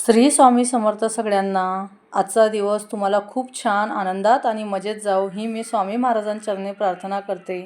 श्री स्वामी समर्थ सगळ्यांना. आजचा दिवस तुम्हाला खूप छान आनंदात आणि मजेत जाऊ ही मी स्वामी महाराजांचरणी प्रार्थना करते.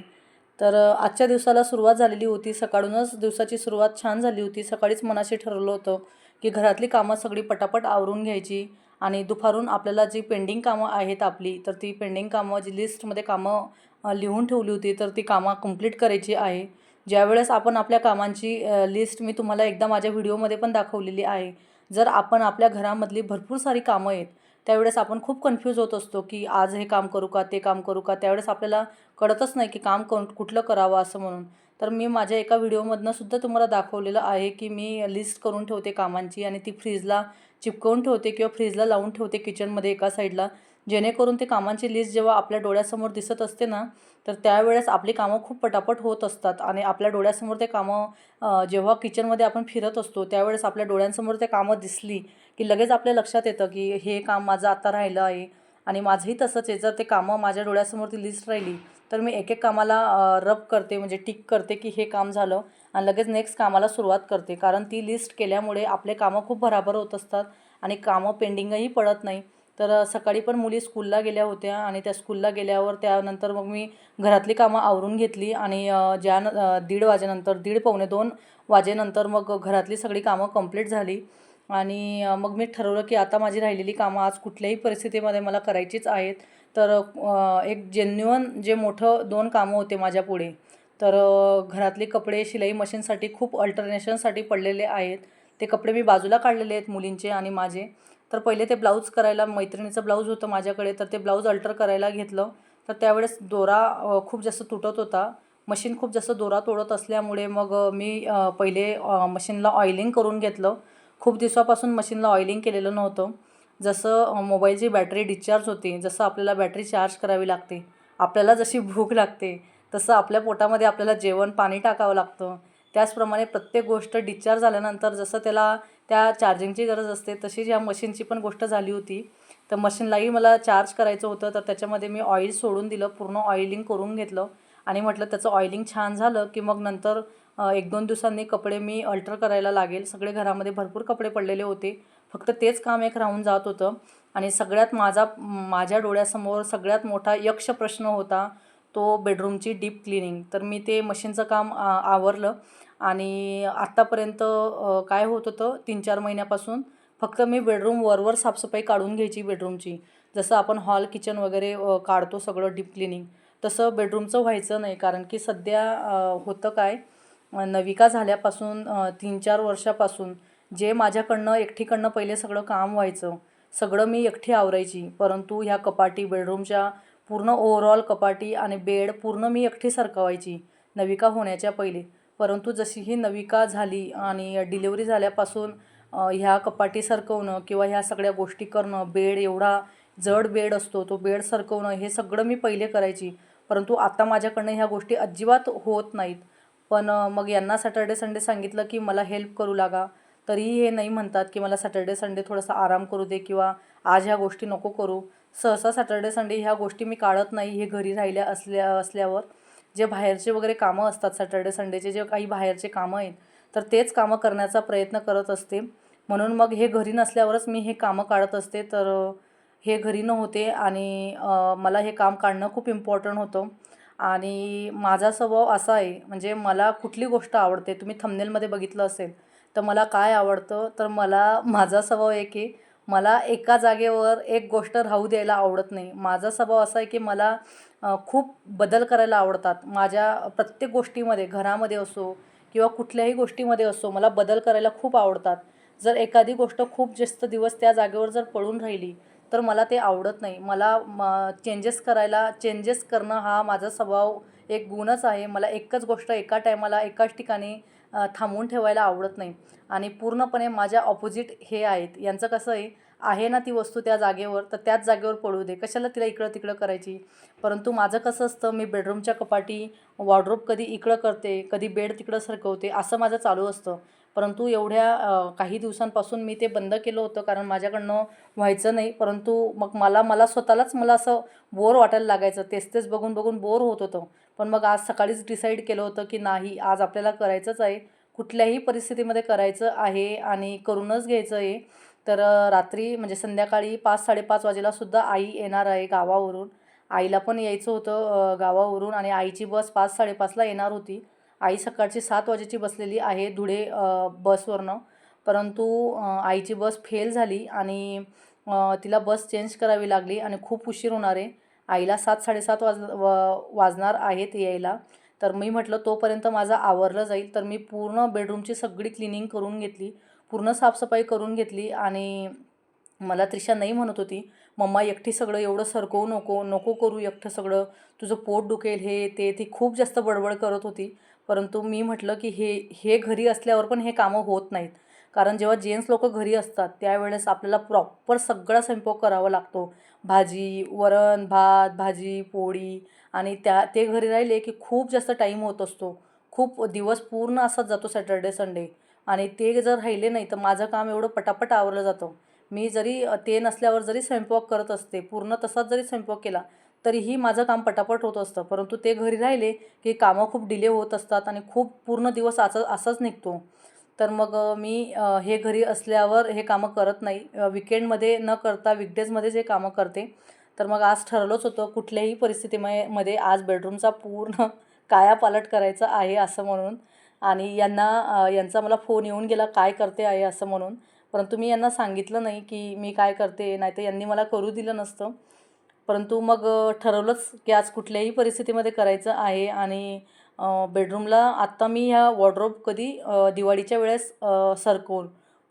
तर आजच्या दिवसाला सुरुवात झालेली होती. सकाळूनच दिवसाची सुरुवात छान झाली होती. सकाळीच मनाशी ठरवलं होतं की घरातली कामं सगळी पटापट आवरून घ्यायची आणि दुपारून आपल्याला जी पेंडिंग कामं आहेत आपली, तर ती पेंडिंग कामं जी लिस्टमध्ये कामं लिहून ठेवली होती, तर ती कामं कंप्लीट करायची आहे. ज्यावेळेस आपण आपल्या कामांची लिस्ट मी तुम्हाला एकदा माझ्या व्हिडिओमध्ये पण दाखवलेली आहे. जर आपण आपल्या घरामधली भरपूर सारी कामं आहेत, त्यावेळेस आपण खूप कन्फ्यूज होत असतो की आज हे काम करू का, ते काम करू का? त्यावेळेस आपल्याला कळतच नाही की काम कुठलं करावं असं म्हणून. तर मी माझ्या एका व्हिडिओमधनं सुद्धा तुम्हाला दाखवलेलं आहे की मी लिस्ट करून ठेवते कामांची आणि ती फ्रीजला चिपकवून ठेवते किंवा फ्रीजला लावून ठेवते किचनमध्ये एका साईडला. जेणेकरून ते कामांची लिस्ट जेव्हा आपल्या डोळ्यासमोर दिसत असते ना, तर त्यावेळेस आपली कामं खूप पटापट होत असतात आणि आपल्या डोळ्यासमोर ते कामं जेव्हा किचनमध्ये आपण फिरत असतो त्यावेळेस आपल्या डोळ्यांसमोर ते कामं दिसली की लगेच आपल्या लक्षात येतं की हे काम माझं आता राहिलं आहे. आणि माझंही तसंच आहे. जर ते कामं माझ्या डोळ्यासमोर ती लिस्ट राहिली तर मी एक एक कामाला रब करते, म्हणजे टिक करते की हे काम झालं आणि लगेच नेक्स्ट कामाला सुरुवात करते. कारण ती लिस्ट केल्यामुळे आपले कामं खूप भराभर होत असतात आणि कामं पेंडिंगही पडत नाही. तर सकाळी पण मुली स्कूलला गेल्या होत्या आणि त्या स्कूलला गेल्यावर त्यानंतर मग मी घरातली कामं आवरून घेतली आणि 1:30 वाजेनंतर 1:30 पावणे 2 वाजेनंतर मग घरातली सगळी कामं कंप्लीट झाली. आणि मग मी ठरवलं की आता माझी राहिलेली कामं आज कुठल्याही परिस्थितीमध्ये मला करायचीच आहेत. तर एक जेन्युइन जे मोठं 2 कामं होते माझ्यापुढे. तर घरातले कपडे शिलाई मशीनसाठी खूप अल्टरनेशनसाठी पडलेले आहेत. ते कपडे मी बाजूला काढलेले आहेत मुलींचे आणि माझे. तर पहिले ते ब्लाऊज करायला, मैत्रिणीचं ब्लाऊज होतं माझ्याकडे, तर ते ब्लाऊज अल्टर करायला घेतलं. तर त्यावेळेस दोरा खूप जास्त तुटत होता. मशीन खूप जास्त दोरा तोडत असल्यामुळे मग मी पहिले मशीनला ऑइलिंग करून घेतलं. खूप दिवसापासून मशीनला ऑइलिंग केलेलं नव्हतं. जसं मोबाईलची बॅटरी डिस्चार्ज होते, जसं आपल्याला बॅटरी चार्ज करावी लागते, आपल्याला जशी भूक लागते, तसं आपल्या पोटामध्ये आपल्याला जेवण पाणी टाकावं लागतं. त्याचप्रमाणे प्रत्येक गोष्ट डिस्चार्ज झाल्यानंतर जसं त्याला त्या चार्जिंगची गरज असते, तशीच ह्या मशीनची पण गोष्ट झाली होती. तर मशीनलाही मला चार्ज करायचं होतं, तर त्याच्यामध्ये मी ऑइल सोडून दिलं, पूर्ण ऑइलिंग करून घेतलं आणि म्हटलं त्याचं ऑइलिंग छान झालं की मग नंतर 1-2 दिवसांनी कपडे मी अल्टर करायला लागेल. सगळे घरामध्ये भरपूर कपडे पडलेले होते. फक्त तेच काम एक राहून जात होतं आणि सगळ्यात माझ्या डोळ्यासमोर सगळ्यात मोठा यक्ष प्रश्न होता, तो बेडरूमची डीप क्लीनिंग. तर मी ते मशीनचं काम आवरलं आणि आत्तापर्यंत काय होत होतं 3-4 महिन्यापासून फक्त मी बेडरूम वरवर साफसफाई काढून घ्यायची बेडरूमची. जसं आपण हॉल, किचन वगैरे काढतो सगळं डीप क्लीनिंग, तसं बेडरूमचं व्हायचं नाही. कारण की सध्या होतं काय, नविका झाल्यापासून 3-4 वर्षापासून जे माझ्याकडनं एकटीकडनं पहिले सगळं काम व्हायचं, सगळं मी एकटी आवरायची. परंतु ह्या कपाटी बेडरूमच्या पूर्ण ओव्हरऑल कपाटी आणि बेड पूर्ण मी एकटी सरकवायची नविका होण्याच्या पहिले. परंतु जशी ही नविका झाली आणि डिलिव्हरी झाल्यापासून ह्या कपाटी सरकवणं किंवा ह्या सगळ्या गोष्टी करणं, बेड एवढा जड बेड असतो, तो बेड सरकवणं हे सगळं मी पहिले करायची. परंतु आता माझ्याकडनं ह्या गोष्टी अजिबात होत नाहीत. पण मग यांना सॅटर्डे संडे सांगितलं की मला हेल्प करू लागा. तरीही हे नाही म्हणतात की मला सॅटर्डे संडे थोडासा आराम करू दे किंवा आज ह्या गोष्टी नको करू. सहसा सॅटर्डे संडे ह्या गोष्टी मी काढत नाही. हे घरी राहिल्या असल्यावर जे बाहेरचे वगैरे कामं असतात, सॅटर्डे संडेचे जे काही बाहेरचे कामं आहेत, तर तेच कामं करण्याचा प्रयत्न करत असते. म्हणून मग हे घरी नसल्यावरच मी हे कामं काढत असते. तर हे घरी नव्हते आणि मला हे काम काढणं खूप इम्पॉर्टंट होतं. आणि माझा स्वभाव असा आहे, म्हणजे मला कुठली गोष्ट आवडते, तुम्ही थंबनेलमध्ये बघितलं असेल, तर मला काय आवडतं, तर माझा स्वभाव आहे की मला एका जागेवर एक गोष्ट राहू द्यायला आवडत नाही. माझा स्वभाव असा आहे की मला खूप बदल करायला आवडतात. माझ्या प्रत्येक गोष्टीमध्ये, घरामध्ये असो किंवा कुठल्याही गोष्टीमध्ये असो, मला बदल करायला खूप आवडतात. जर एखादी गोष्ट खूप जास्त दिवस त्या जागेवर जर पडून राहिली, तर मला ते आवडत नाही. मला चेंजेस करणं हा माझा स्वभाव एक गुणच आहे. मला एकच गोष्ट एका टायमाला एकाच ठिकाणी थांबवून ठेवायला आवडत नाही. आणि पूर्णपणे माझ्या ऑपोजिट हे आहेत. यांचं कसं आहे ना ती वस्तू त्या जागेवर, तर त्याच जागेवर पडू दे. कशाला तिला इकडं-तिकडं करायची. परंतु माझं कसं असतं, मी बेडरूमच्या कपाटी, वॉर्डरोब कधी इकडं करते, कधी बेड तिकडं सरकवते, असं माझं चालू असतं. परंतु एवढ्या काही दिवसांपासून मी ते बंद केलं होतं, कारण माझ्याकडनं व्हायचं नाही. परंतु मग मला स्वतःलाच असं बोर वाटायला लागायचं. तेच बघून बघून बोर होत होतं. पण मग आज सकाळीच डिसाईड केलं होतं की नाही, आज आपल्याला करायचंच आहे. कुठल्याही परिस्थितीमध्ये करायचं आहे आणि करूनच घ्यायचं आहे. तर रात्री म्हणजे संध्याकाळी 5-5:30 वाजेलासुद्धा आई येणार आहे गावावरून. आईला पण यायचं होतं गावावरून आणि आईची बस 5-5:30ला येणार होती. आई सकाळची 7 वाजेची बसलेली आहे धुळे बसवरनं. परंतु आईची बस फेल झाली आणि तिला बस चेंज करावी लागली आणि खूप उशीर होणार आहे. आईला 7-7:30 वाजणार आहेत यायला. तर मी म्हटलं तोपर्यंत माझं आवरलं जाईल. तर मी पूर्ण बेडरूमची सगळी क्लिनिंग करून घेतली. पूर्ण साफसफाई करून घेतली आणि मला त्रिशा नाही म्हणत होती, "मम्मा एकटी सगळं एवढं सरकवू नको, नको करू एकटं सगळं, तुझं पोट दुखेल." हे ते ती खूप जास्त बडबड करत होती. परंतु मी म्हटलं की हे हे घरी असल्यावर पण हे कामं होत नाहीत. कारण जेव्हा जेन्ट्स लोकं घरी असतात त्यावेळेस आपल्याला प्रॉपर सगळा स्वयंपाक करावा लागतो. भाजी, वरण, भात, भाजी, पोळी आणि ते घरी राहिले की खूप जास्त टाईम होत असतो. खूप दिवस पूर्ण असाच जातो सॅटर्डे, संडे आणि ते जर राहिले नाही तर माझं काम एवढं पटापट आवरलं जातं. मी जरी ते नसल्यावर जरी स्वयंपाक करत असते, पूर्ण तसाच जरी स्वयंपाक केला, तरीही माझं काम पटापट होत असतं. परंतु ते घरी राहिले की कामं खूप डिले होत असतात आणि खूप पूर्ण दिवस असाच निघतो. तर मग मी हे घरी असल्यावर हे कामं करत नाही. विकेंडमध्ये न करता वीकडेजमध्येच हे कामं करते. तर मग आज ठरवलंच होतं कुठल्याही मध्ये आज बेडरूमचा पूर्ण कायापालट करायचा आहे असं म्हणून आणि यांचा मला फोन येऊन गेला काय करते आहे असं म्हणून. परंतु मी यांना सांगितलं नाही की मी काय करते, नाहीतर यांनी मला करू दिलं नसतं. परंतु मग ठरवलंच की आज कुठल्याही परिस्थितीमध्ये करायचं आहे आणि बेडरूमला आत्ता मी ह्या वॉर्डरोब कधी दिवाळीच्या वेळेस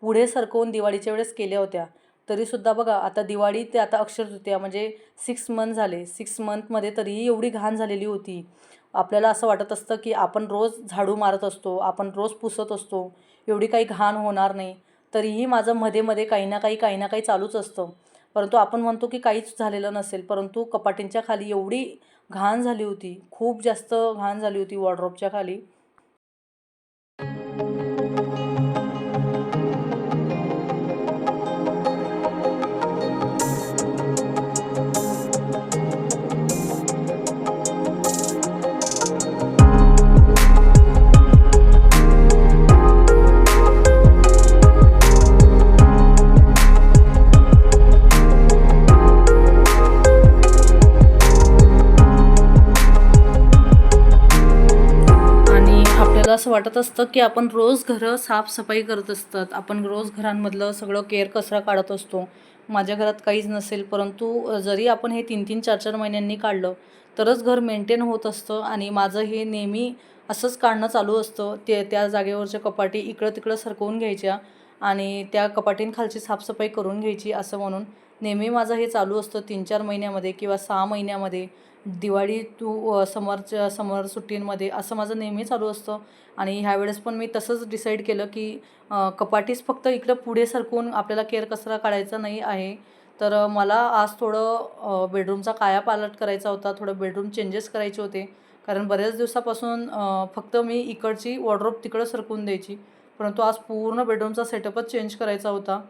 पुढे सरकवून दिवाळीच्या वेळेस केल्या होत्या. तरीसुद्धा बघा आता दिवाळी ते आता अक्षय तृतीया म्हणजे 6 मंथ झाले. 6 मंथमध्ये तरीही एवढी घाण झालेली होती. आपल्याला असं वाटत असतं की आपण रोज झाडू मारत असतो, आपण रोज पुसत असतो, एवढी काही घाण होणार नाही. तरीही माझं मध्ये-मध्ये काही ना काही चालूच असतं. परंतु आपण म्हणतो की काहीच झालेलं नसेल, परंतु कपाटींच्या खाली एवढी घाण झाली होती, खूप जास्त घाण झाली होती वॉर्डरोबच्या खाली. आणि आपल्याला असं वाटत असतं की आपण रोज घरं साफसफाई करत असतात. आपण रोज घरांमधलं सगळं केर कचरा काढत असतो. माझ्या घरात काहीच नसेल, परंतु जरी आपण हे 3-3, 4-4 महिन्यांनी काढलं, तरच घर मेंटेन होत असतं आणि माझं हे नेहमी असंच काढणं चालू असतं. त्या जागेवरच्या कपाटी इकडं-तिकडं सरकवून घ्यायच्या आणि त्या कपाटींखालची साफसफाई करून घ्यायची असं म्हणून. नेहमी माझं हे चालू असतं 3-4 महिन्यामध्ये किंवा 6 महिन्यामध्ये. दिवाळी टू समर सुट्टींमध्ये असं माझं नेहमी चालू असतं आणि ह्यावेळेस पण मी तसंच डिसाईड केलं की कपाटीच फक्त इकडं पुढे सरकवून आपल्याला केर कचरा काढायचा नाही आहे. तर मला आज थोडं बेडरूमचा कायापालट करायचा होता, थोडं बेडरूम चेंजेस करायचे होते. कारण बऱ्याच दिवसापासून फक्त मी इकडची वॉर्डरोब तिकडं सरकवून द्यायची. परंतु आज पूर्ण बेडरूमचा सेटअपच चेंज करायचा होता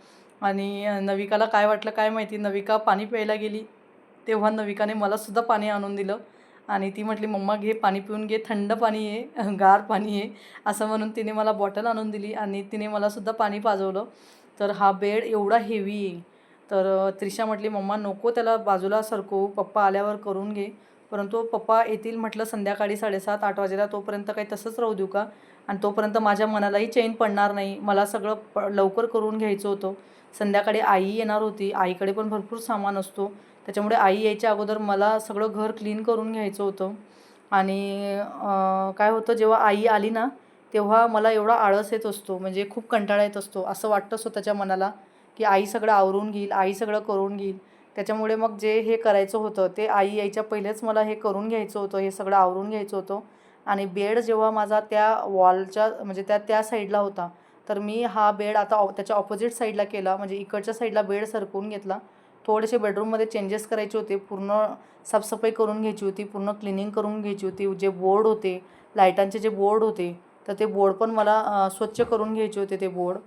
आणि नविकाला काय वाटलं काय माहिती, नविका पाणी प्यायला गेली. तेव्हा नविकाने मलासुद्धा पाणी आणून दिलं आणि ती म्हटली, "मम्मा घे पाणी पिऊन घे, थंड पाणी आहे, गार पाणी आहे." असं म्हणून तिने मला बॉटल आणून दिली आणि तिने मलासुद्धा पाणी पाजवलं. तर हा बेड एवढा हेवी आहे. तर त्रिशा म्हटली, "मम्मा नको त्याला बाजूला सरकवू, पप्पा आल्यावर करून घे." परंतु पप्पा येतील म्हटलं संध्याकाळी 7:30-8 वाजेला, तोपर्यंत काही तसंच राहू देऊ का? आणि तोपर्यंत माझ्या मनालाही चैन पडणार नाही. मला सगळं लवकर करून घ्यायचं होतं. संध्याकाळी आई येणार होती. आईकडे पण भरपूर सामान असतो. त्याच्यामुळे आई यायच्या अगोदर मला सगळं घर क्लीन करून घ्यायचं होतं आणि काय होतं जेव्हा आई आली ना, तेव्हा मला एवढा आळस येत असतो, म्हणजे खूप कंटाळा येत असतो. असं वाटतं स्वतःच्या मनाला, की आई सगळं आवरून घेईल, आई सगळं करून घेईल. त्याच्यामुळे मग जे हे करायचं होतं, ते आई यायच्या पहिलेच मला हे करून घ्यायचं होतं, हे सगळं आवरून घ्यायचं होतं आणि बेड जेव्हा माझा त्या वॉलच्या म्हणजे त्या साईडला होता, तर मी हा बेड आता त्याच्या ऑपोजिट साईडला केला, म्हणजे इकडच्या साईडला बेड सरकवून घेतला. थोडेसे बेडरूममध्ये चेंजेस करायचे होते. पूर्ण साफसफाई करून घ्यायची होती. पूर्ण क्लिनिंग करून घ्यायची होती. जे बोर्ड होते, लाईटांचे जे बोर्ड होते, तर ते बोर्ड पण मला स्वच्छ करून घ्यायचे होते. ते बोर्ड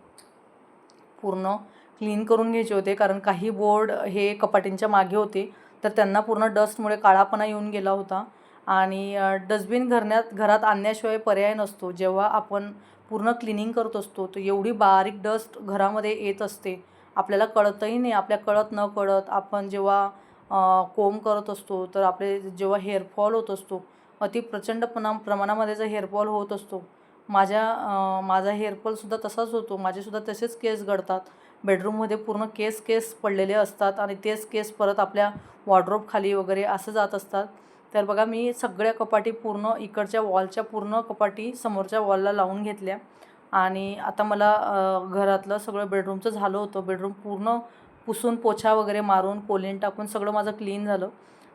पूर्ण क्लीन करून घ्यायचे होते. कारण काही बोर्ड हे कपाटींच्या मागे होते, तर त्यांना पूर्ण डस्टमुळे काळापणा येऊन गेला होता आणि डस्टबिन घरात आणण्याशिवाय पर्याय नसतो. जेव्हा आपण पूर्ण क्लिनिंग करत असतो, तर एवढी बारीक डस्ट घरामध्ये येत असते आपल्याला कळतही नाही. आपल्या कळत न कळत आपण जेव्हा कोंब करत असतो तर आपले जेव्हा हेअरफॉल होत असतो, अति प्रचंड प्रमाणामध्ये जर हेअरफॉल होत असतो. माझा हेअरफॉलसुद्धा तसाच होतो. माझेसुद्धा तसेच केस गळतात. बेडरूममध्ये पूर्ण केस पडलेले असतात आणि तेच केस परत आपल्या वॉर्डरोब खाली वगैरे असं जात असतात. तर बघा, मी सगळ्या कपाटी पूर्ण इकडच्या वॉलच्या पूर्ण कपाटी समोरच्या वॉलला लावून घेतल्या आणि आता मला घरातलं सगळं बेडरूमचं झालं होतं. बेडरूम पूर्ण पुसून पोछा वगैरे मारून कोलीन टाकून सगळं माझं क्लीन झालं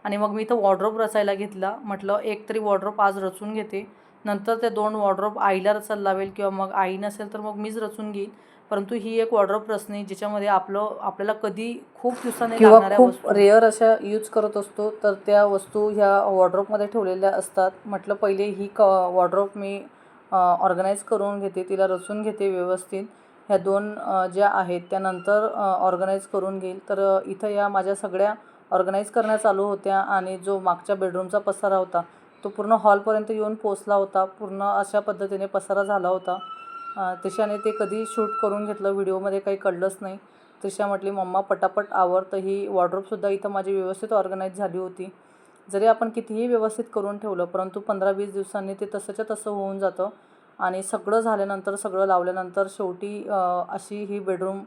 आणि मग मी इथं वॉर्डरोब रचायला घेतला. म्हटलं एक तरी वॉर्डरोब आज रचून घेते, नंतर ते 2 वॉर्डरोब आईला रचायला लावेल किंवा मग आई नसेल तर मग मीच रचून घेईन. परंतु ही एक वॉर्डरोब रचणे ज्याच्यामध्ये आपल्याला कधी खूप दिवसांनी किंवा लागणाऱ्या खूप वस्तू रेअर अशा यूज करत असतो, तर त्या वस्तू ह्या वॉर्डरोबमध्ये ठेवलेल्या असतात. म्हटलं पहिले ही वॉर्डरोब मी ऑर्गनाईज करून घेते, तिला रचून घेते व्यवस्थित. ह्या 2 ज्या आहेत त्यानंतर ऑर्गनाईज करून घेईल. तर इथं या माझ्या सगळ्या ऑर्गनाईज करण्या चालू होत्या आणि जो मागच्या बेडरूमचा पसारा होता तो पूर्ण हॉलपर्यंत येऊन पोचला होता. पूर्ण अशा पद्धतीने पसारा झाला होता. त्रिशाने ते कधी शूट करून घेतलं, व्हिडिओमध्ये काही कळलंच नाही. त्रिशा म्हटली, मम्मा पटापट आवर. तर ही वॉर्डरोबसुद्धा इथं माझी व्यवस्थित ऑर्गनाईज झाली होती. जरी आपण कितीही व्यवस्थित करून ठेवलं परंतु 15-20 दिवसांनी ते तसंच्या तसं होऊन जातं आणि सगळं झाल्यानंतर, सगळं लावल्यानंतर शेवटी अशी ही बेडरूम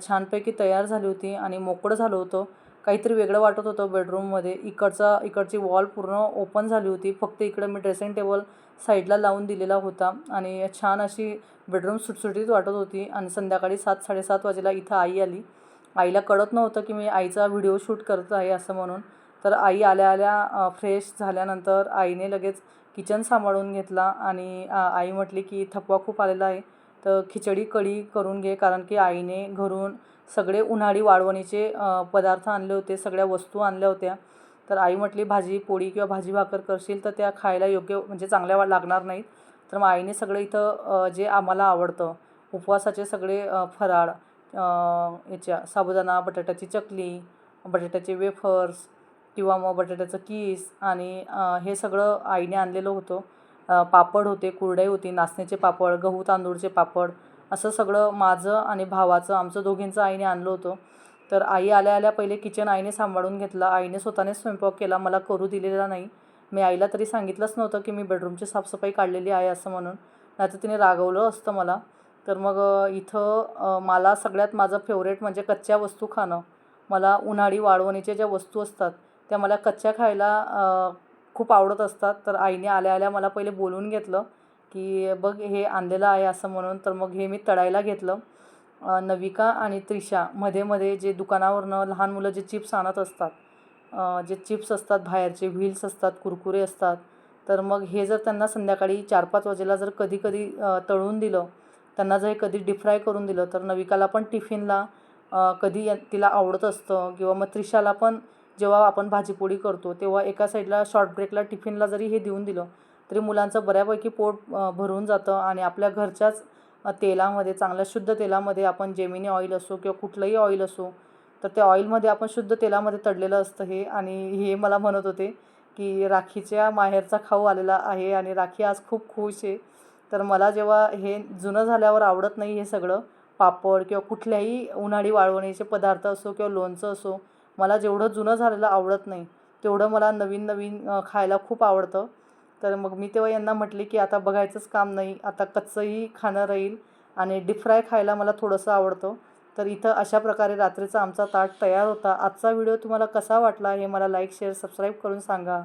छानपैकी तयार झाली होती आणि मोकळं झालं होतं. काहीतरी वेगळं वाटत होतं बेडरूममध्ये. इकडची वॉल पूर्ण ओपन झाली होती. फक्त इकडं मी ड्रेसिंग टेबल साईडला लावून दिलेला होता आणि छान अशी बेडरूम सुटसुटीत वाटत होती. आणि संध्याकाळी 7-7:30 वाजेला इथं आई आली. आईला कळत नव्हतं की मी आईचा व्हिडिओ शूट करत आहे असं म्हणून. तर आई आल्या फ्रेश झाल्यानंतर आईने लगेच किचन सांभाळून घेतला आणि आई म्हटली की थकवा खूप आलेला आहे, तर खिचडी कढी करून घे. कारण की आईने घरून सगळे उन्हाळी वाळवणीचे पदार्थ आणले होते, सगळ्या वस्तू आणल्या होत्या. तर आई म्हटली भाजी पोळी किंवा भाजी भाकर करशील तर त्या खायला योग्य म्हणजे चांगल्या लागणार नाहीत. तर मग आईने सगळं इथं जे आम्हाला आवडतं उपवासाचे सगळे फराळ, याच्या साबुदाणा, बटाट्याची चकली, बटाट्याचे वेफर्स किंवा मग बटाट्याचं कीस आणि हे सगळं आईने आणलेलं होतं. पापड होते, कुरडई होती, नाचणीचे पापड, गहू तांदूळचे पापड, असं सगळं माझं आणि भावाचं, आमचं दोघींचं आईने आणलं होतं. तर आई आल्या पहिले किचन आईने सांभाळून घेतला. आईने स्वतःनेच स्वयंपाक केला, मला करू दिलेला नाही. मी आईला तरी सांगितलंच नव्हतं की मी बेडरूमची साफसफाई काढलेली आहे असं म्हणून, नाहीतर तिने रागवलं असतं मला. तर मग इथं मला सगळ्यात माझं फेवरेट म्हणजे कच्च्या वस्तू खाणं. मला उन्हाळी वाळवणीच्या ज्या वस्तू असतात त्या मला कच्च्या खायला खूप आवडत असतात. तर आईने आल्या मला पहिले बोलवून घेतलं की बघ हे आणलेलं आहे असं म्हणून. तर मग हे मी तळायला घेतलं. नविका आणि त्रिशा मध्ये जे दुकानावरनं लहान मुलं जे चिप्स आणत असतात, जे चिप्स असतात बाहेरचे, व्हील्स असतात, कुरकुरे असतात, तर मग हे जर त्यांना संध्याकाळी 4-5 वाजेला जर कधी तळून दिलं, त्यांना जर हे कधी डीप फ्राय करून दिलं तर नविकाला पण टिफिनला कधी तिला आवडत असतं. किंवा मग त्रिशाला पण जेव्हा आपण भाजीपोळी करतो तेव्हा एका साईडला शॉर्ट ब्रेकला टिफिनला जरी हे देऊन दिलं तरी मुलांचं बऱ्यापैकी पोट भरून जातं. आणि आपल्या घरच्याच तेलामध्ये, चांगल्या शुद्ध तेलामध्ये, आपण जेमिनी ऑइल असो किंवा कुठलंही ऑइल असो, तर त्या ऑइलमध्ये आपण शुद्ध तेलामध्ये तळलेलं असतं हे. आणि हे मला म्हणत होते की राखीच्या माहेरचा खाऊ आलेला आहे आणि राखी आज खूप खुश आहे. तर मला जेव्हा हे जुनं झाल्यावर आवडत नाही हे सगळं पापड किंवा कुठल्याही उन्हाळी वाळवणीचे पदार्थ असो किंवा लोणचं असो, मला जेवढं जुनं झालेलं आवडत नाही तेवढं मला नवीन खायला खूप आवडतं. तर मग मी तेव्हा यांना म्हटले की आता बघायचंच काम नाही, आता कच्चंही खाणं राहील आणि डीप फ्राय खायला मला थोडंसं आवडतं. तर इथं अशा प्रकारे रात्रीचा आमचा ताट तयार होता. आजचा व्हिडिओ तुम्हाला कसा वाटला हे मला लाईक, शेअर, सबस्क्राईब करून सांगा.